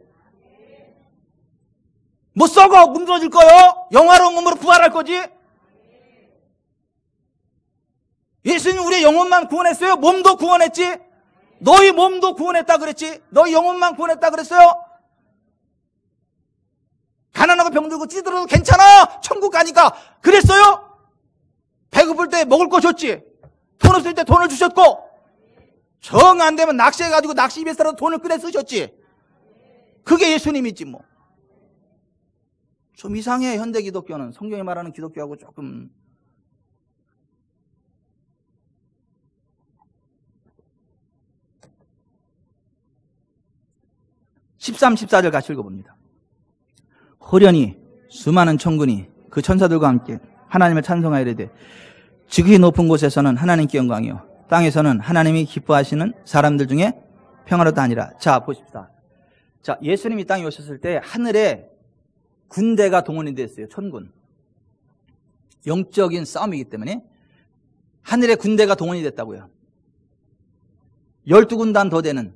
뭐 썩어 무너질 거요? 영화로운 몸으로 부활할 거지? 예수님 우리의 영혼만 구원했어요? 몸도 구원했지? 너희 몸도 구원했다 그랬지? 너희 영혼만 구원했다 그랬어요? 가난하고 병들고 찌들어도 괜찮아! 천국 가니까 그랬어요? 배고플 때 먹을 거 줬지? 돈 없을 때 돈을 주셨고, 정 안 되면 낚시해가지고 낚시 입에서라도 돈을 꺼내 쓰셨지? 그게 예수님이지 뭐. 좀 이상해. 현대 기독교는 성경이 말하는 기독교하고 조금. 13, 14절 같이 읽어봅니다. 호련히 수많은 천군이 그 천사들과 함께 하나님을 찬송하여 이르되 지극히 높은 곳에서는 하나님께 영광이요 땅에서는 하나님이 기뻐하시는 사람들 중에 평화로다 하니라. 자 보십시다. 자, 예수님이 땅에 오셨을 때 하늘에 군대가 동원이 됐어요. 천군. 영적인 싸움이기 때문에 하늘에 군대가 동원이 됐다고요. 12군단 더 되는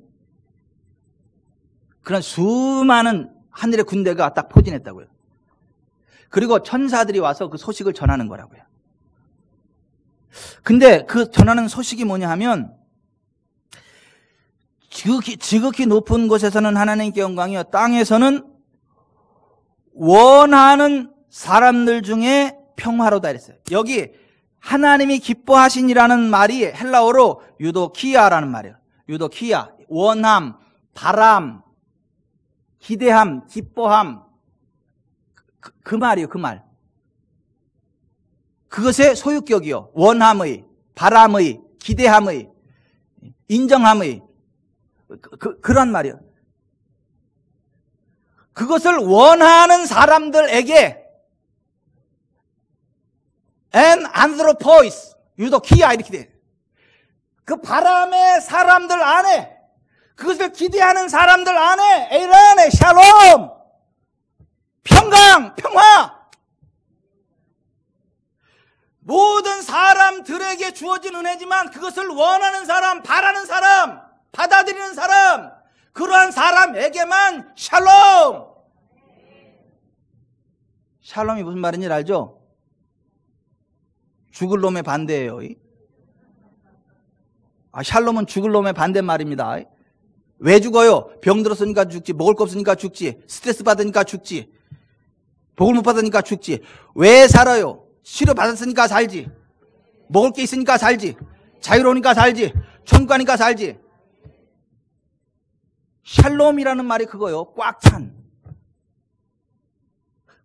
그런 수많은 하늘의 군대가 딱 포진했다고요. 그리고 천사들이 와서 그 소식을 전하는 거라고요. 근데 그 전하는 소식이 뭐냐 하면 지극히 높은 곳에서는 하나님께 영광이요 땅에서는 원하는 사람들 중에 평화로다 이랬어요. 여기 하나님이 기뻐하시니라는 말이 헬라어로 유도키아라는 말이에요. 유도키아, 원함, 바람, 기대함, 기뻐함, 그 말이에요. 그 말. 그것의 소유격이요. 원함의, 바람의, 기대함의, 인정함의 그런 말이에요. 그것을 원하는 사람들에게 and anthropos, 유도키아 이렇게 돼. 그 바람의 사람들 안에, 그것을 기대하는 사람들 안에 에이란의 샬롬, 평강, 평화, 모든 사람들에게 주어진 은혜지만 그것을 원하는 사람, 바라는 사람, 받아들이는 사람, 그러한 사람에게만 샬롬. 샬롬이 무슨 말인지 알죠? 죽을 놈의 반대예요. 샬롬은 죽을 놈의 반대말입니다. 왜 죽어요? 병 들었으니까 죽지, 먹을 거 없으니까 죽지, 스트레스 받으니까 죽지, 복을 못 받으니까 죽지. 왜 살아요? 치료 받았으니까 살지, 먹을 게 있으니까 살지, 자유로우니까 살지, 천국 가니까 살지. 샬롬이라는 말이 그거요. 꽉 찬.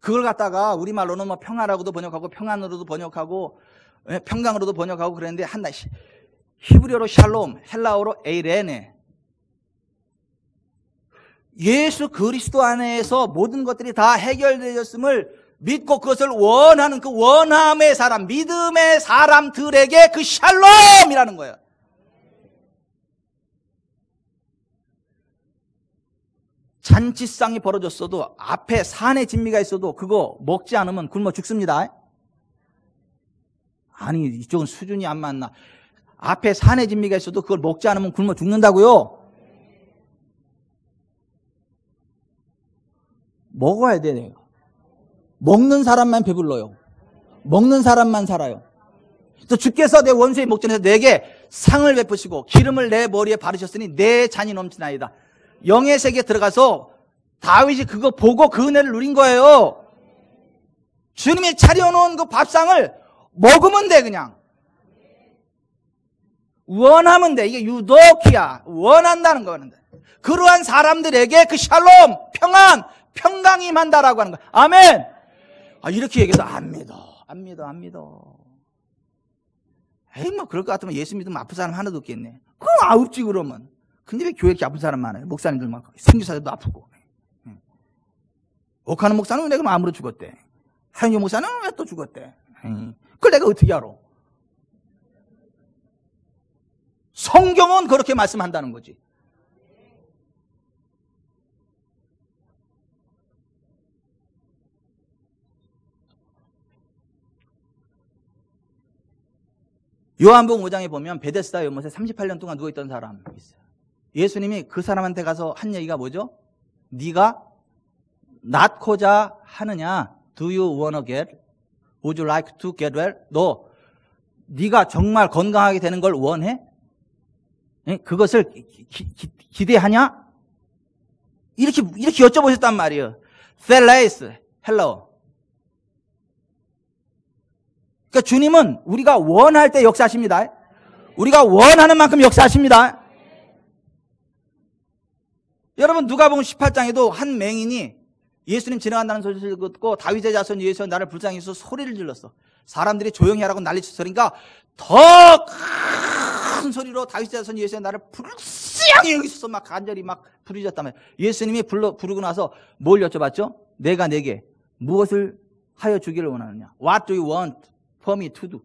그걸 갖다가 우리말로는 뭐 평화라고도 번역하고 평안으로도 번역하고 평강으로도 번역하고 그랬는데 한나 히브리어로 샬롬, 헬라어로 에이레네. 예수 그리스도 안에서 모든 것들이 다 해결되었음을 믿고 그것을 원하는 그 원함의 사람, 믿음의 사람들에게 그 샬롬이라는 거예요. 잔치상이 벌어졌어도 앞에 산의 진미가 있어도 그거 먹지 않으면 굶어 죽습니다. 아니 이쪽은 수준이 안 맞나. 앞에 산의 진미가 있어도 그걸 먹지 않으면 굶어 죽는다고요. 먹어야 돼. 내가 먹는 사람만 배불러요. 먹는 사람만 살아요. 또 주께서 내 원수의 목전에서 내게 상을 베푸시고 기름을 내 머리에 바르셨으니 내 잔이 넘치나이다. 영의 세계에 들어가서 다윗이 그거 보고 그 은혜를 누린 거예요. 주님이 차려놓은 그 밥상을 먹으면 돼. 그냥 원하면 돼. 이게 유도키야. 원한다는 거는. 그러한 사람들에게 그 샬롬, 평안, 평강이 임한다라고 하는 거야. 아멘. 이렇게 얘기해서 안 믿어. 에이 뭐 그럴 것 같으면 예수 믿으면 아픈 사람 하나도 없겠네. 그럼 없지 그러면. 근데 왜 교회 이렇게 아픈 사람 많아요? 목사님들 막 선교사들도 아프고. 옥하는 목사는 왜 내가 암으로 죽었대? 하윤교 목사는 왜 또 죽었대? 그걸 내가 어떻게 알아? 성경은 그렇게 말씀한다는 거지. 요한복음 5장에 보면 베데스다 연못에 38년 동안 누워있던 사람이 있어요. 예수님이 그 사람한테 가서 한 얘기가 뭐죠? 네가 낫고자 하느냐? Do you wanna get? Would you like to get well? 네가 정말 건강하게 되는 걸 원해? 그것을 기대하냐? 이렇게 여쭤보셨단 말이에요. Fellas, hello. 그러니까 주님은 우리가 원할 때 역사하십니다. 우리가 원하는 만큼 역사하십니다. 여러분 누가복음 18장에도 한 맹인이 예수님 지나간다는 소리를 듣고 다윗의 자손 예수여 나를 불쌍히 여기서 소리를 질렀어. 사람들이 조용히 하라고 난리쳤어. 그러니까 더 큰 소리로 다윗의 자손 예수여 나를 불쌍히 여기서 막 간절히 막 부르짖었다며. 예수님이 부르고 나서 뭘 여쭤봤죠? 내가 내게 무엇을 하여 주기를 원하느냐? What do you want for me to do?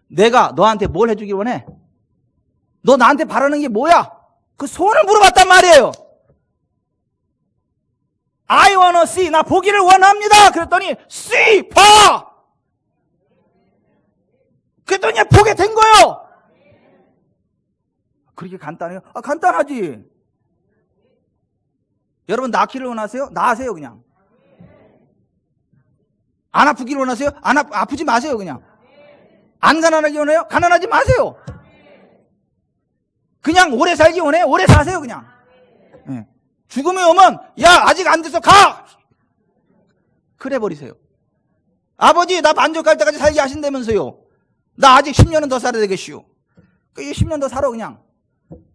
내가 너한테 뭘 해주길 원해? 너 나한테 바라는 게 뭐야? 그 소원을 물어봤단 말이에요. I wanna see. 나 보기를 원합니다. 그랬더니 see, 봐. 그랬더니 보게 된 거예요. 그렇게 간단해요? 간단하지. 여러분 낳기를 원하세요? 낳으세요 그냥. 안 아프기를 원하세요? 아프지 마세요 그냥. 안 가난하기 원해요? 가난하지 마세요. 그냥 오래 살기 원해? 오래 사세요 그냥. 네. 죽음이 오면 야 아직 안 돼서 가! 그래 버리세요. 아버지 나 만족할 때까지 살게 하신다면서요. 나 아직 10년은 더 살아야 되겠시오. 10년 더 살아 그냥.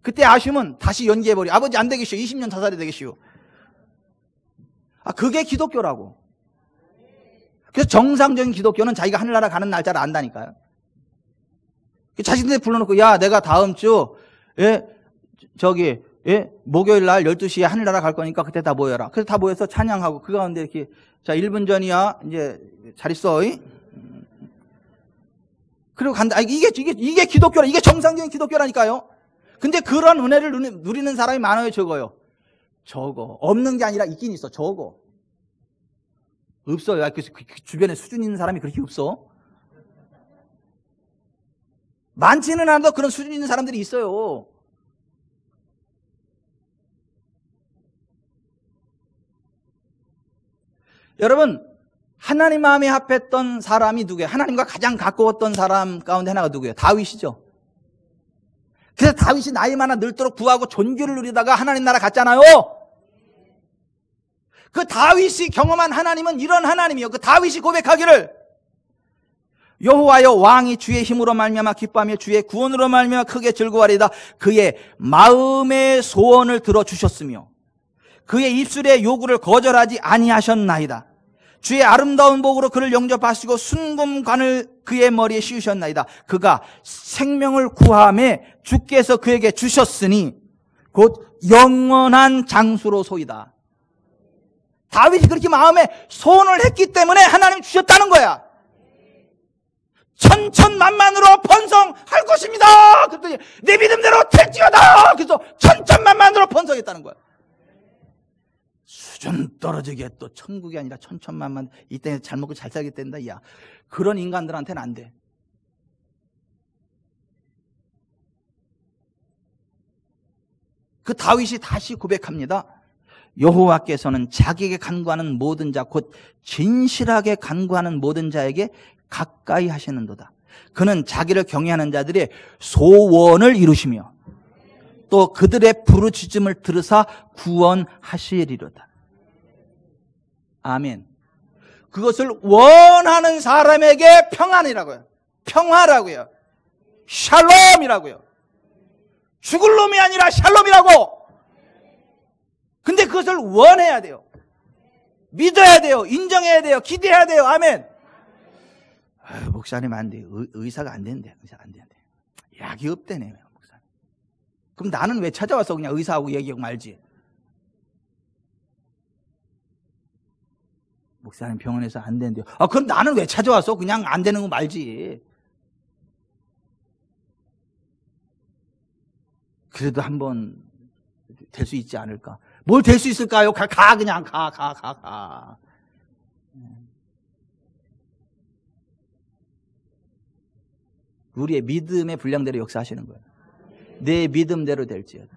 그때 아쉬우면 다시 연기해버려. 아버지 안 되겠시오. 20년 더 살아야 되겠시오. 그게 기독교라고. 그래서 정상적인 기독교는 자기가 하늘나라 가는 날짜를 안다니까요. 자신들 불러놓고 야 내가 다음 주 목요일 날 12시에 하늘나라 갈 거니까 그때 다 모여라. 그래서 다 모여서 찬양하고 그 가운데 이렇게 자 1분 전이야 이제 잘 있어. 그리고 간다. 이게 기독교라. 이게 정상적인 기독교라니까요. 근데 그런 은혜를 누리는 사람이 많아요, 적어요? 적어. 없는 게 아니라 있긴 있어. 적어. 없어요. 그 주변에 수준 있는 사람이 그렇게 없어. 많지는 않아도 그런 수준 있는 사람들이 있어요. 여러분 하나님 마음에 합했던 사람이 누구예요? 하나님과 가장 가까웠던 사람 가운데 하나가 누구예요? 다윗이죠. 그래서 다윗이 나이 많아 늙도록 부하고 존귀를 누리다가 하나님 나라 갔잖아요. 그 다윗이 경험한 하나님은 이런 하나님이요. 그 다윗이 고백하기를 여호와여 왕이 주의 힘으로 말미암아 기뻐하며 주의 구원으로 말미암아 크게 즐거워하리이다. 그의 마음의 소원을 들어주셨으며 그의 입술의 요구를 거절하지 아니하셨나이다. 주의 아름다운 복으로 그를 영접하시고 순금관을 그의 머리에 씌우셨나이다. 그가 생명을 구함에 주께서 그에게 주셨으니 곧 영원한 장수로소이다. 다윗이 그렇게 마음에 소원을 했기 때문에 하나님이 주셨다는 거야. 천천만만으로 번성할 것입니다. 그랬더니 내 믿음대로 될지어다. 그래서 천천만만으로 번성했다는 거야. 수준 떨어지게 또 천국이 아니라 천천만만 이 땅에서 잘 먹고 잘 살겠단다. 야, 그런 인간들한테는 안 돼. 그 다윗이 다시 고백합니다. 여호와께서는 자기에게 간구하는 모든 자 곧 진실하게 간구하는 모든 자에게 가까이 하시는도다. 그는 자기를 경외하는 자들의 소원을 이루시며 또 그들의 부르짖음을 들으사 구원하시리로다. 아멘. 그것을 원하는 사람에게 평안이라고요. 평화라고요. 샬롬이라고요. 죽을 놈이 아니라 샬롬이라고. 근데 그것을 원해야 돼요. 믿어야 돼요. 인정해야 돼요. 기대해야 돼요. 아멘. 목사님 안 돼. 의사가 안 된대. 의사가 안 된대. 약이 없대네. 목사님. 그럼 나는 왜 찾아와서 그냥 의사하고 얘기하고 말지? 목사님 병원에서 안 된대요. 그럼 나는 왜 찾아와서 그냥 안 되는 거 말지? 그래도 한번 될 수 있지 않을까? 뭘 될 수 있을까요? 그냥 가. 우리의 믿음의 분량대로 역사하시는 거예요. 내 믿음대로 될지어다.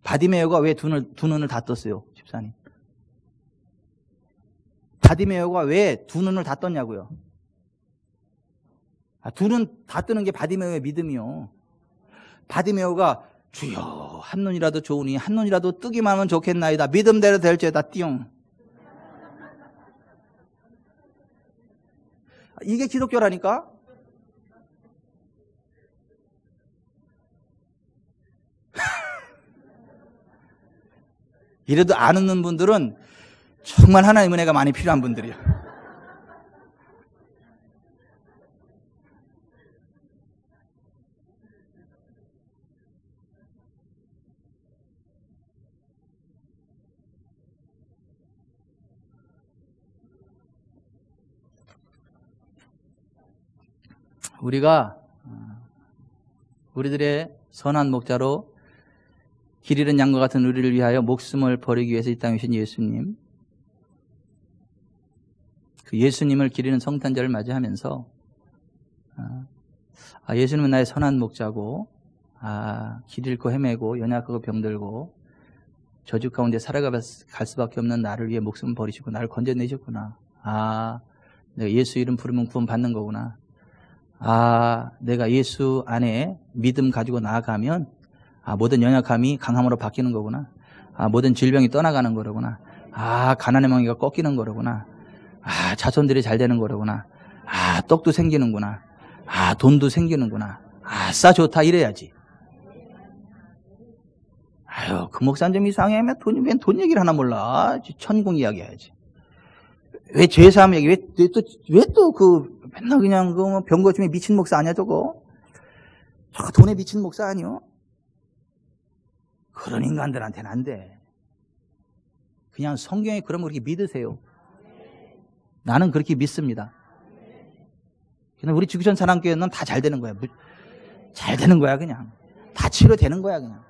바디메오가 왜 두 눈을 다 떴어요, 집사님? 바디메오가 왜 두 눈을 다 떴냐고요? 두 눈 다 뜨는 게 바디메오의 믿음이요. 바디메오가 주여 한 눈이라도 좋으니 한 눈이라도 뜨기만 하면 좋겠나이다. 믿음대로 될지어다 띠용. 이게 기독교라니까? 이래도 안 웃는 분들은 정말 하나님의 은혜가 많이 필요한 분들이야. 우리가 우리들의 선한 목자로 길 잃은 양과 같은 우리를 위하여 목숨을 버리기 위해서 이 땅에 오신 예수님, 그 예수님을 길 잃은 성탄절을 맞이하면서 예수님은 나의 선한 목자고 길 잃고 헤매고 연약하고 병들고 저주 가운데 살아갈 수밖에 없는 나를 위해 목숨을 버리시고 나를 건져내셨구나. 내가 예수 이름 부르면 구원 받는 거구나. 내가 예수 안에 믿음 가지고 나아가면 모든 연약함이 강함으로 바뀌는 거구나. 모든 질병이 떠나가는 거로구나. 가난의 멍에가 꺾이는 거로구나. 자손들이 잘 되는 거로구나. 떡도 생기는구나. 돈도 생기는구나. 아싸 좋다 이래야지. 그 목사는 좀 이상해. 왜 돈 얘기를 하나 몰라. 천국 이야기 해야지. 왜 죄사함 얘기, 왜 또 맨날 그냥 병 고침에 미친 목사 아니야, 저거? 저거 돈에 미친 목사 아니요? 그런 인간들한테는 안 돼. 그냥 성경에 그런 거 그렇게 믿으세요. 나는 그렇게 믿습니다. 그냥 우리 주기천 사랑교회는 다 잘 되는 거야. 잘 되는 거야, 그냥. 다 치료되는 거야, 그냥.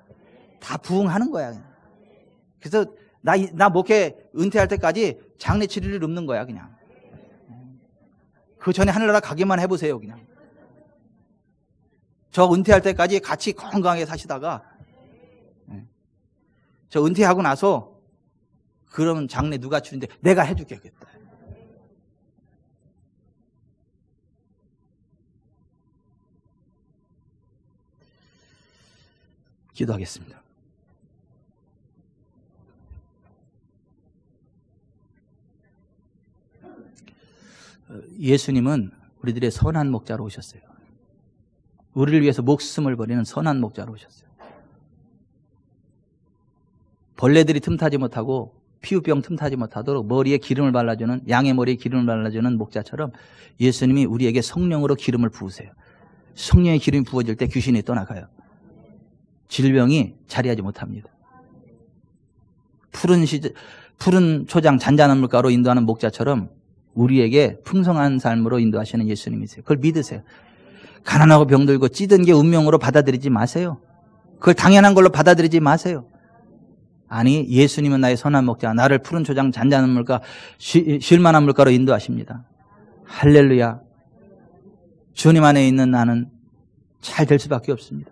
다 부흥하는 거야, 그냥. 그래서 나 목회 은퇴할 때까지 장례 치료를 읊는 거야, 그냥. 그 전에 하늘나라 가기만 해보세요, 그냥. 저 은퇴할 때까지 같이 건강하게 사시다가, 저 은퇴하고 나서, 그러면 장례 누가 치는데 내가 해줄게, 그랬다. 기도하겠습니다. 예수님은 우리들의 선한 목자로 오셨어요. 우리를 위해서 목숨을 버리는 선한 목자로 오셨어요. 벌레들이 틈타지 못하고 피부병 틈타지 못하도록 머리에 기름을 발라주는, 양의 머리에 기름을 발라주는 목자처럼 예수님이 우리에게 성령으로 기름을 부으세요. 성령의 기름이 부어질 때 귀신이 떠나가요. 질병이 자리하지 못합니다. 푸른 초장 잔잔한 물가로 인도하는 목자처럼 우리에게 풍성한 삶으로 인도하시는 예수님이세요. 그걸 믿으세요. 가난하고 병들고 찌든 게 운명으로 받아들이지 마세요. 그걸 당연한 걸로 받아들이지 마세요. 아니, 예수님은 나의 선한 목자, 나를 푸른 초장 잔잔한 물가, 쉴만한 물가로 인도하십니다. 할렐루야. 주님 안에 있는 나는 잘 될 수밖에 없습니다.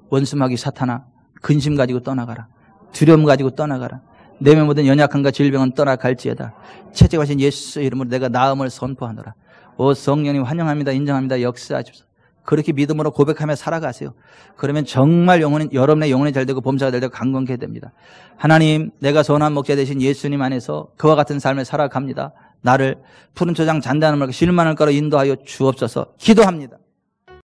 원수마귀 사탄아, 근심 가지고 떠나가라. 두려움 가지고 떠나가라. 내 모든 연약함과 질병은 떠나갈지어다. 채찍하신 예수 이름으로 내가 나음을 선포하노라. 오 성령님 환영합니다. 인정합니다. 역사하십시오. 그렇게 믿음으로 고백하며 살아가세요. 그러면 정말 여러분의 영혼이 잘 되고 범사가 잘 되고 강건케 됩니다. 하나님, 내가 선한 목자 되신 예수님 안에서 그와 같은 삶을 살아갑니다. 나를 푸른 초장 잔잔한 물과 쉴만한 가로 인도하여 주옵소서. 기도합니다.